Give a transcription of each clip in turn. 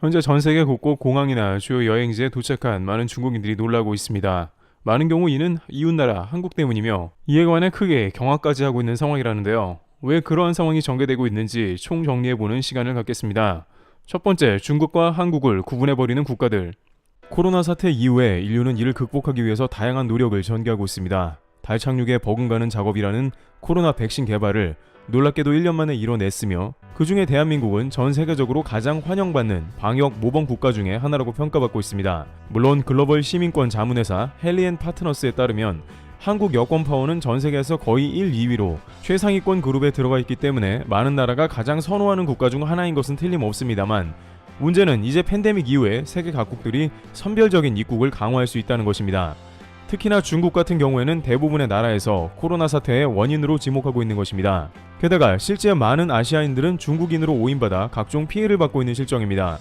현재 전 세계 곳곳 공항이나 주요 여행지에 도착한 많은 중국인들이 놀라고 있습니다. 많은 경우 이는 이웃나라 한국 때문이며 이에 관해 크게 경악까지 하고 있는 상황이라는데요. 왜 그러한 상황이 전개되고 있는지 총정리해보는 시간을 갖겠습니다. 첫 번째, 중국과 한국을 구분해버리는 국가들. 코로나 사태 이후에 인류는 이를 극복하기 위해서 다양한 노력을 전개하고 있습니다. 달 착륙에 버금가는 작업이라는 코로나 백신 개발을 놀랍게도 1년 만에 이뤄냈으며 그 중에 대한민국은 전 세계적으로 가장 환영받는 방역 모범 국가 중에 하나라고 평가받고 있습니다. 물론 글로벌 시민권 자문회사 헬리앤파트너스에 따르면 한국 여권 파워는 전 세계에서 거의 1, 2위로 최상위권 그룹에 들어가 있기 때문에 많은 나라가 가장 선호하는 국가 중 하나인 것은 틀림없습니다만 문제는 이제 팬데믹 이후에 세계 각국들이 선별적인 입국을 강화할 수 있다는 것입니다. 특히나 중국 같은 경우에는 대부분의 나라에서 코로나 사태의 원인으로 지목하고 있는 것입니다. 게다가 실제 많은 아시아인들은 중국인으로 오인받아 각종 피해를 받고 있는 실정입니다.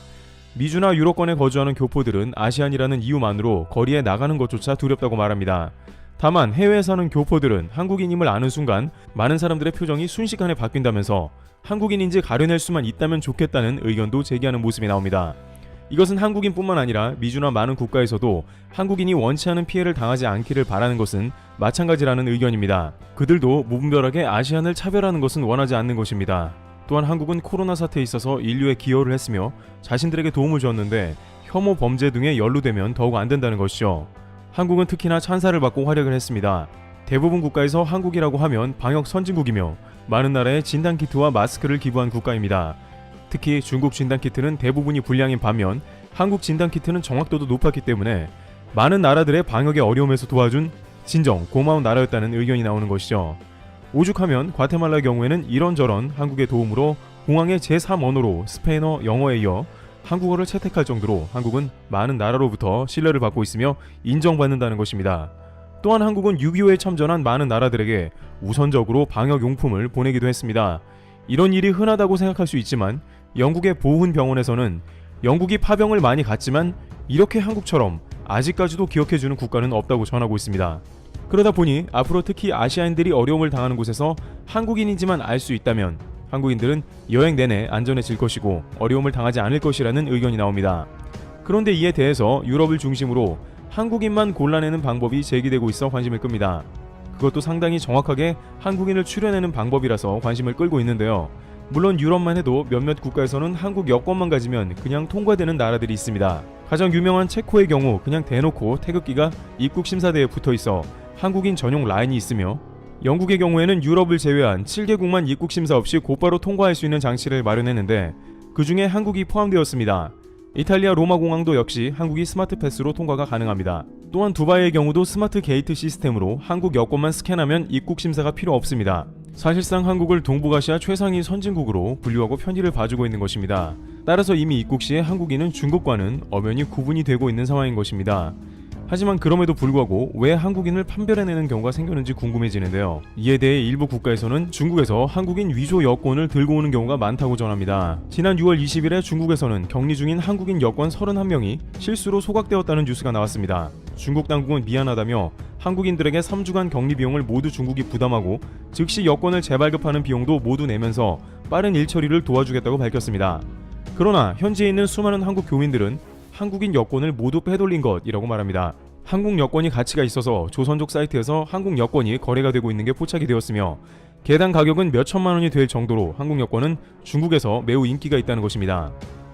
미주나 유럽권에 거주하는 교포들은 아시안이라는 이유만으로 거리에 나가는 것조차 두렵다고 말합니다. 다만 해외에 사는 교포들은 한국인임을 아는 순간 많은 사람들의 표정이 순식간에 바뀐다면서 한국인인지 가려낼 수만 있다면 좋겠다는 의견도 제기하는 모습이 나옵니다. 이것은 한국인뿐만 아니라 미주나 많은 국가에서도 한국인이 원치 않은 피해를 당하지 않기를 바라는 것은 마찬가지라는 의견입니다. 그들도 무분별하게 아시안을 차별하는 것은 원하지 않는 것입니다. 또한 한국은 코로나 사태에 있어서 인류에 기여를 했으며 자신들에게 도움을 줬는데 혐오 범죄 등에 연루되면 더욱 안 된다는 것이죠. 한국은 특히나 찬사를 받고 활약을 했습니다. 대부분 국가에서 한국이라고 하면 방역 선진국이며 많은 나라에 진단키트와 마스크를 기부한 국가입니다. 특히 중국 진단키트는 대부분이 불량인 반면 한국 진단키트는 정확도도 높았기 때문에 많은 나라들의 방역의 어려움에서 도와준 진정 고마운 나라였다는 의견이 나오는 것이죠. 오죽하면 과테말라의 경우에는 이런저런 한국의 도움으로 공항의 제3 언어로 스페인어, 영어에 이어 한국어를 채택할 정도로 한국은 많은 나라로부터 신뢰를 받고 있으며 인정받는다는 것입니다. 또한 한국은 6.25에 참전한 많은 나라들에게 우선적으로 방역용품을 보내기도 했습니다. 이런 일이 흔하다고 생각할 수 있지만 영국의 보훈 병원에서는 영국이 파병을 많이 갔지만 이렇게 한국처럼 아직까지도 기억해주는 국가는 없다고 전하고 있습니다. 그러다 보니 앞으로 특히 아시아인들이 어려움을 당하는 곳에서 한국인이지만 알 수 있다면 한국인들은 여행 내내 안전해질 것이고 어려움을 당하지 않을 것이라는 의견이 나옵니다. 그런데 이에 대해서 유럽을 중심으로 한국인만 골라내는 방법이 제기되고 있어 관심을 끕니다. 그것도 상당히 정확하게 한국인을 추려내는 방법이라서 관심을 끌고 있는데요. 물론 유럽만 해도 몇몇 국가에서는 한국 여권만 가지면 그냥 통과되는 나라들이 있습니다. 가장 유명한 체코의 경우 그냥 대놓고 태극기가 입국 심사대에 붙어있어 한국인 전용 라인이 있으며 영국의 경우에는 유럽을 제외한 7개국만 입국 심사 없이 곧바로 통과할 수 있는 장치를 마련했는데 그 중에 한국이 포함되었습니다. 이탈리아 로마 공항도 역시 한국이 스마트 패스로 통과가 가능합니다. 또한 두바이의 경우도 스마트 게이트 시스템으로 한국 여권만 스캔하면 입국 심사가 필요 없습니다. 사실상 한국을 동북아시아 최상위 선진국으로 분류하고 편의를 봐주고 있는 것입니다. 따라서 이미 입국 시에 한국인은 중국과는 엄연히 구분이 되고 있는 상황인 것입니다. 하지만 그럼에도 불구하고 왜 한국인을 판별해내는 경우가 생겼는지 궁금해지는데요. 이에 대해 일부 국가에서는 중국에서 한국인 위조 여권을 들고 오는 경우가 많다고 전합니다. 지난 6월 20일에 중국에서는 격리 중인 한국인 여권 31명이 실수로 소각되었다는 뉴스가 나왔습니다. 중국 당국은 미안하다며 한국인들에게 3주간 격리 비용을 모두 중국이 부담하고 즉시 여권을 재발급하는 비용도 모두 내면서 빠른 일처리를 도와주겠다고 밝혔습니다. 그러나 현지에 있는 수많은 한국 교민들은 한국인 여권을 모두 빼돌린 것이라고 말합니다. 한국 여권이 가치가 있어서 조선족 사이트에서 한국 여권이 거래가 되고 있는 게 포착이 되었으며 개당 가격은 몇 천만 원이 될 정도로 한국 여권은 중국에서 매우 인기가 있다는 것입니다.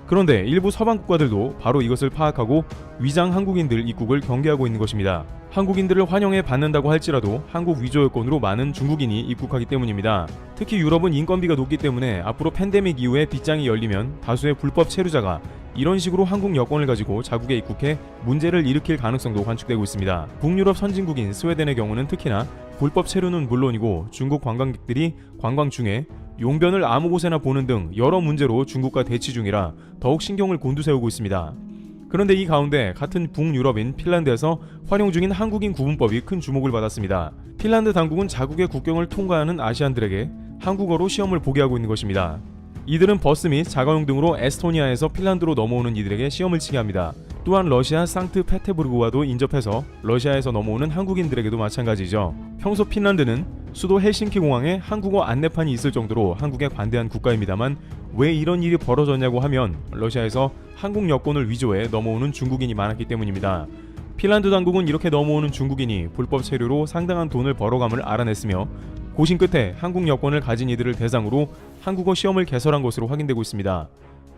그런데 일부 서방 국가들도 바로 이것을 파악하고 위장 한국인들 입국을 경계하고 있는 것입니다. 한국인들을 환영해 받는다고 할지라도 한국 위조 여권으로 많은 중국인이 입국하기 때문입니다. 특히 유럽은 인건비가 높기 때문에 앞으로 팬데믹 이후에 빗장이 열리면 다수의 불법 체류자가 이런 식으로 한국 여권을 가지고 자국에 입국해 문제를 일으킬 가능성도 관측되고 있습니다. 북유럽 선진국인 스웨덴의 경우는 특히나 불법 체류는 물론이고 중국 관광객들이 관광 중에 용변을 아무 곳에나 보는 등 여러 문제로 중국과 대치 중이라 더욱 신경을 곤두세우고 있습니다. 그런데 이 가운데 같은 북유럽인 핀란드에서 활용 중인 한국인 구분법이 큰 주목을 받았습니다. 핀란드 당국은 자국의 국경을 통과하는 아시안들에게 한국어로 시험을 보게 하고 있는 것입니다. 이들은 버스 및 자가용 등으로 에스토니아에서 핀란드로 넘어오는 이들에게 시험을 치게 합니다. 또한 러시아 상트페테부르크와도 인접해서 러시아에서 넘어오는 한국인들에게도 마찬가지죠. 평소 핀란드는 수도 헬싱키 공항에 한국어 안내판이 있을 정도로 한국에 관대한 국가입니다만 왜 이런 일이 벌어졌냐고 하면 러시아에서 한국 여권을 위조해 넘어오는 중국인이 많았기 때문입니다. 핀란드 당국은 이렇게 넘어오는 중국인이 불법 체류로 상당한 돈을 벌어감을 알아냈으며 고심 끝에 한국 여권을 가진 이들을 대상으로 한국어 시험을 개설한 것으로 확인되고 있습니다.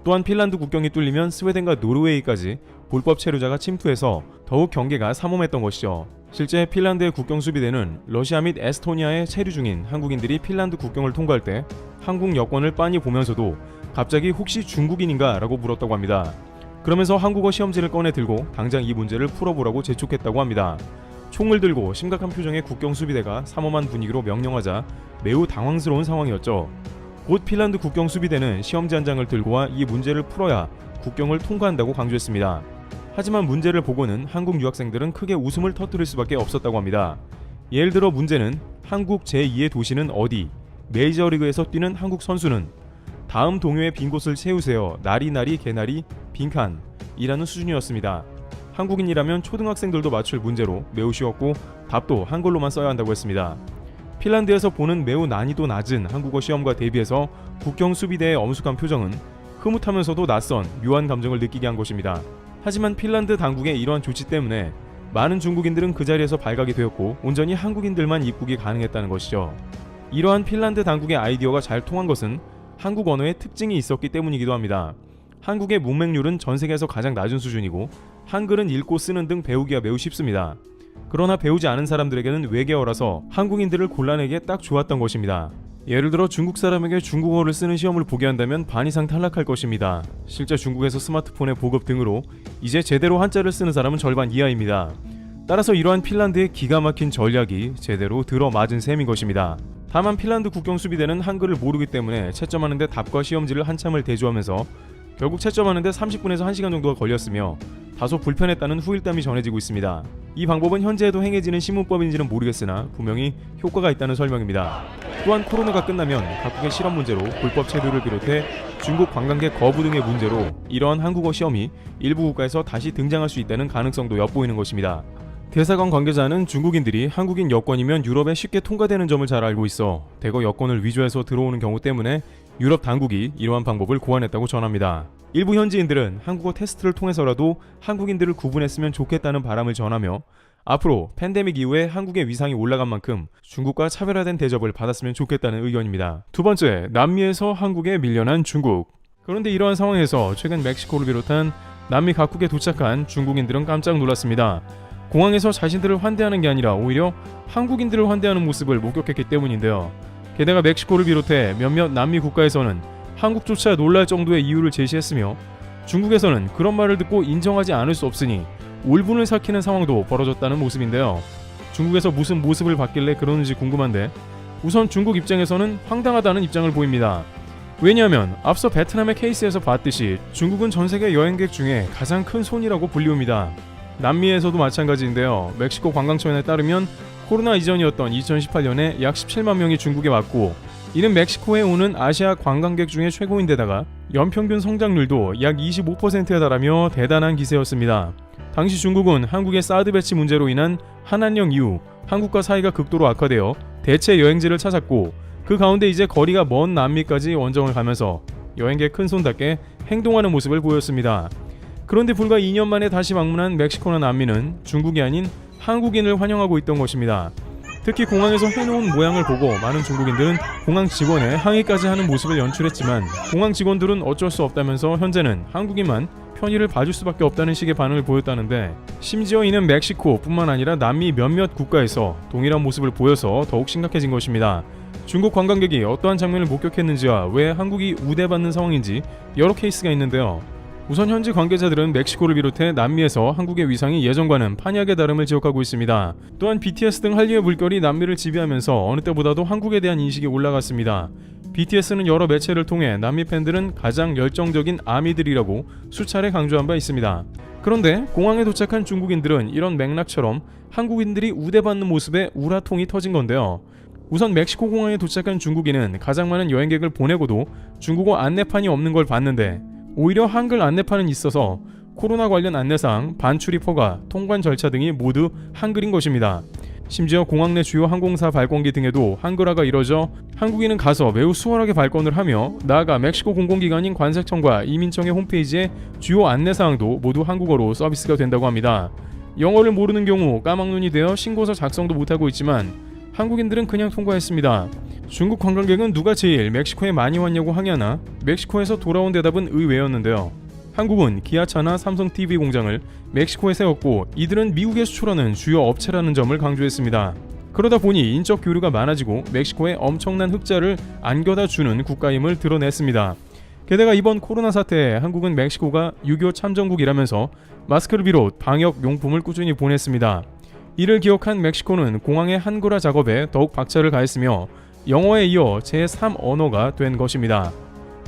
또한 핀란드 국경이 뚫리면 스웨덴과 노르웨이까지 불법 체류자가 침투해서 더욱 경계가 삼엄했던 것이죠. 실제 핀란드의 국경 수비대는 러시아 및 에스토니아에 체류 중인 한국인들이 핀란드 국경을 통과할 때 한국 여권을 빤히 보면서도 갑자기 혹시 중국인인가 라고 물었다고 합니다. 그러면서 한국어 시험지를 꺼내 들고 당장 이 문제를 풀어보라고 재촉했다고 합니다. 총을 들고 심각한 표정의 국경 수비대가 삼엄한 분위기로 명령하자 매우 당황스러운 상황이었죠. 곧 핀란드 국경 수비대는 시험지 한 장을 들고 와 이 문제를 풀어야 국경을 통과한다고 강조했습니다. 하지만 문제를 보고는 한국 유학생들은 크게 웃음을 터뜨릴 수밖에 없었다고 합니다. 예를 들어 문제는 한국 제2의 도시는 어디? 메이저리그에서 뛰는 한국 선수는? 다음 동요의 빈 곳을 채우세요. 나리나리 개나리 빈칸 이라는 수준이었습니다. 한국인이라면 초등학생들도 맞출 문제로 매우 쉬웠고 답도 한글로만 써야 한다고 했습니다. 핀란드에서 보는 매우 난이도 낮은 한국어 시험과 대비해서 국경 수비대의 엄숙한 표정은 흐뭇하면서도 낯선 묘한 감정을 느끼게 한 것입니다. 하지만 핀란드 당국의 이러한 조치 때문에 많은 중국인들은 그 자리에서 발각이 되었고 온전히 한국인들만 입국이 가능했다는 것이죠. 이러한 핀란드 당국의 아이디어가 잘 통한 것은 한국 언어에 특징이 있었기 때문이기도 합니다. 한국의 문맹률은 전 세계에서 가장 낮은 수준이고 한글은 읽고 쓰는 등 배우기가 매우 쉽습니다. 그러나 배우지 않은 사람들에게는 외계어라서 한국인들을 골라내기에 딱 좋았던 것입니다. 예를 들어 중국 사람에게 중국어를 쓰는 시험을 보게 한다면 반 이상 탈락할 것입니다. 실제 중국에서 스마트폰의 보급 등으로 이제 제대로 한자를 쓰는 사람은 절반 이하입니다. 따라서 이러한 핀란드의 기가 막힌 전략이 제대로 들어맞은 셈인 것입니다. 다만 핀란드 국경 수비대는 한글을 모르기 때문에 채점하는데 답과 시험지를 한참을 대조하면서 결국 채점하는데 30분에서 1시간 정도가 걸렸으며 다소 불편했다는 후일담이 전해지고 있습니다. 이 방법은 현재에도 행해지는 신문법인지는 모르겠으나 분명히 효과가 있다는 설명입니다. 또한 코로나가 끝나면 각국의 실업 문제로 불법 체류를 비롯해 중국 관광객 거부 등의 문제로 이러한 한국어 시험이 일부 국가에서 다시 등장할 수 있다는 가능성도 엿보이는 것입니다. 대사관 관계자는 중국인들이 한국인 여권이면 유럽에 쉽게 통과되는 점을 잘 알고 있어 대거 여권을 위조해서 들어오는 경우 때문에 유럽 당국이 이러한 방법을 고안했다고 전합니다. 일부 현지인들은 한국어 테스트를 통해서라도 한국인들을 구분했으면 좋겠다는 바람을 전하며 앞으로 팬데믹 이후에 한국의 위상이 올라간 만큼 중국과 차별화된 대접을 받았으면 좋겠다는 의견입니다. 두 번째, 남미에서 한국에 밀려난 중국. 그런데 이러한 상황에서 최근 멕시코를 비롯한 남미 각국에 도착한 중국인들은 깜짝 놀랐습니다. 공항에서 자신들을 환대하는 게 아니라 오히려 한국인들을 환대하는 모습을 목격했기 때문인데요. 게다가 멕시코를 비롯해 몇몇 남미 국가에서는 한국조차 놀랄 정도의 이유를 제시했으며 중국에서는 그런 말을 듣고 인정하지 않을 수 없으니 울분을 삭히는 상황도 벌어졌다는 모습인데요. 중국에서 무슨 모습을 봤길래 그러는지 궁금한데 우선 중국 입장에서는 황당하다는 입장을 보입니다. 왜냐하면 앞서 베트남의 케이스에서 봤듯이 중국은 전세계 여행객 중에 가장 큰 손이라고 불리웁니다. 남미에서도 마찬가지인데요. 멕시코 관광청에 따르면 코로나 이전이었던 2018년에 약 17만 명이 중국에 왔고 이는 멕시코에 오는 아시아 관광객 중에 최고인데다가 연평균 성장률도 약 25%에 달하며 대단한 기세였습니다. 당시 중국은 한국의 사드 배치 문제로 인한 한한령 이후 한국과 사이가 극도로 악화되어 대체 여행지를 찾았고 그 가운데 이제 거리가 먼 남미까지 원정을 가면서 여행객 큰손답게 행동하는 모습을 보였습니다. 그런데 불과 2년 만에 다시 방문한 멕시코나 남미는 중국이 아닌 한국인을 환영하고 있던 것입니다. 특히 공항에서 해놓은 모양을 보고 많은 중국인들은 공항 직원에 항의까지 하는 모습을 연출했지만 공항 직원들은 어쩔 수 없다면서 현재는 한국인만 편의를 봐줄 수밖에 없다는 식의 반응을 보였다는데 심지어 이는 멕시코뿐만 아니라 남미 몇몇 국가에서 동일한 모습을 보여서 더욱 심각해진 것입니다. 중국 관광객이 어떠한 장면을 목격했는지와 왜 한국이 우대받는 상황인지 여러 케이스가 있는데요. 우선 현지 관계자들은 멕시코를 비롯해 남미에서 한국의 위상이 예전과는 판이하게 다름을 지적하고 있습니다. 또한 BTS 등 한류의 물결이 남미를 지배하면서 어느 때보다도 한국에 대한 인식이 올라갔습니다. BTS는 여러 매체를 통해 남미 팬들은 가장 열정적인 아미들이라고 수차례 강조한 바 있습니다. 그런데 공항에 도착한 중국인들은 이런 맥락처럼 한국인들이 우대받는 모습에 우라통이 터진 건데요. 우선 멕시코 공항에 도착한 중국인은 가장 많은 여행객을 보내고도 중국어 안내판이 없는 걸 봤는데 오히려 한글 안내판은 있어서 코로나 관련 안내사항, 반출입 허가, 통관 절차 등이 모두 한글인 것입니다. 심지어 공항 내 주요 항공사 발권기 등에도 한글화가 이뤄져 한국인은 가서 매우 수월하게 발권을 하며 나아가 멕시코 공공기관인 관세청과 이민청의 홈페이지에 주요 안내사항도 모두 한국어로 서비스가 된다고 합니다. 영어를 모르는 경우 까막눈이 되어 신고서 작성도 못하고 있지만 한국인들은 그냥 통과했습니다. 중국 관광객은 누가 제일 멕시코에 많이 왔냐고 항의하나 멕시코에서 돌아온 대답은 의외였는데요. 한국은 기아차나 삼성 TV 공장을 멕시코에 세웠고 이들은 미국에 수출하는 주요 업체라는 점을 강조했습니다. 그러다 보니 인적 교류가 많아지고 멕시코에 엄청난 흑자를 안겨다 주는 국가임을 드러냈습니다. 게다가 이번 코로나 사태에 한국은 멕시코가 유교 참전국이라면서 마스크를 비롯 방역 용품을 꾸준히 보냈습니다. 이를 기억한 멕시코는 공항의 한글화 작업에 더욱 박차를 가했으며 영어에 이어 제3 언어가 된 것입니다.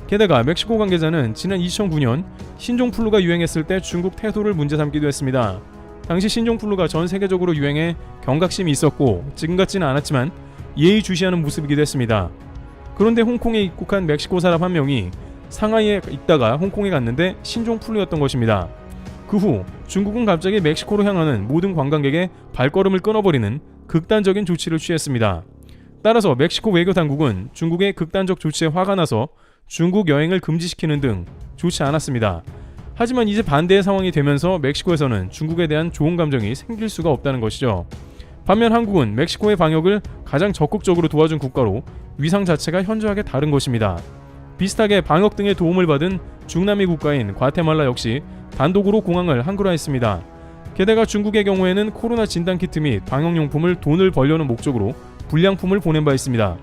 게다가 멕시코 관계자는 지난 2009년 신종플루가 유행했을 때 중국 태도를 문제 삼기도 했습니다. 당시 신종플루가 전 세계적으로 유행해 경각심이 있었고 지금 같지는 않았지만 예의주시하는 모습이기도 했습니다. 그런데 홍콩에 입국한 멕시코 사람 한 명이 상하이에 있다가 홍콩에 갔는데 신종플루였던 것입니다. 그 후 중국은 갑자기 멕시코로 향하는 모든 관광객의 발걸음을 끊어버리는 극단적인 조치를 취했습니다. 따라서 멕시코 외교 당국은 중국의 극단적 조치에 화가 나서 중국 여행을 금지시키는 등 좋지 않았습니다. 하지만 이제 반대의 상황이 되면서 멕시코에서는 중국에 대한 좋은 감정이 생길 수가 없다는 것이죠. 반면 한국은 멕시코의 방역을 가장 적극적으로 도와준 국가로 위상 자체가 현저하게 다른 것입니다. 비슷하게 방역 등의 도움을 받은 중남미 국가인 과테말라 역시 단독으로 공항을 한글화했습니다. 게다가 중국의 경우에는 코로나 진단키트 및 방역용품을 돈을 벌려는 목적으로 불량품을 보낸 바 있습니다.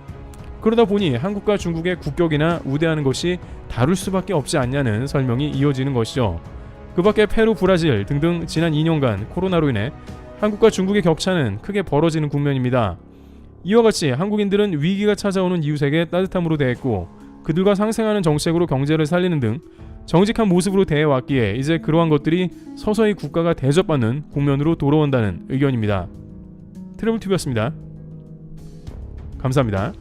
그러다 보니 한국과 중국의 국격이나 우대하는 것이 다를 수밖에 없지 않냐는 설명이 이어지는 것이죠. 그 밖에 페루, 브라질 등등 지난 2년간 코로나로 인해 한국과 중국의 격차는 크게 벌어지는 국면입니다. 이와 같이 한국인들은 위기가 찾아오는 이웃에게 따뜻함으로 대했고 그들과 상생하는 정책으로 경제를 살리는 등 정직한 모습으로 대해왔기에 이제 그러한 것들이 서서히 국가가 대접받는 국면으로 돌아온다는 의견입니다. 트래블TV였습니다. 감사합니다.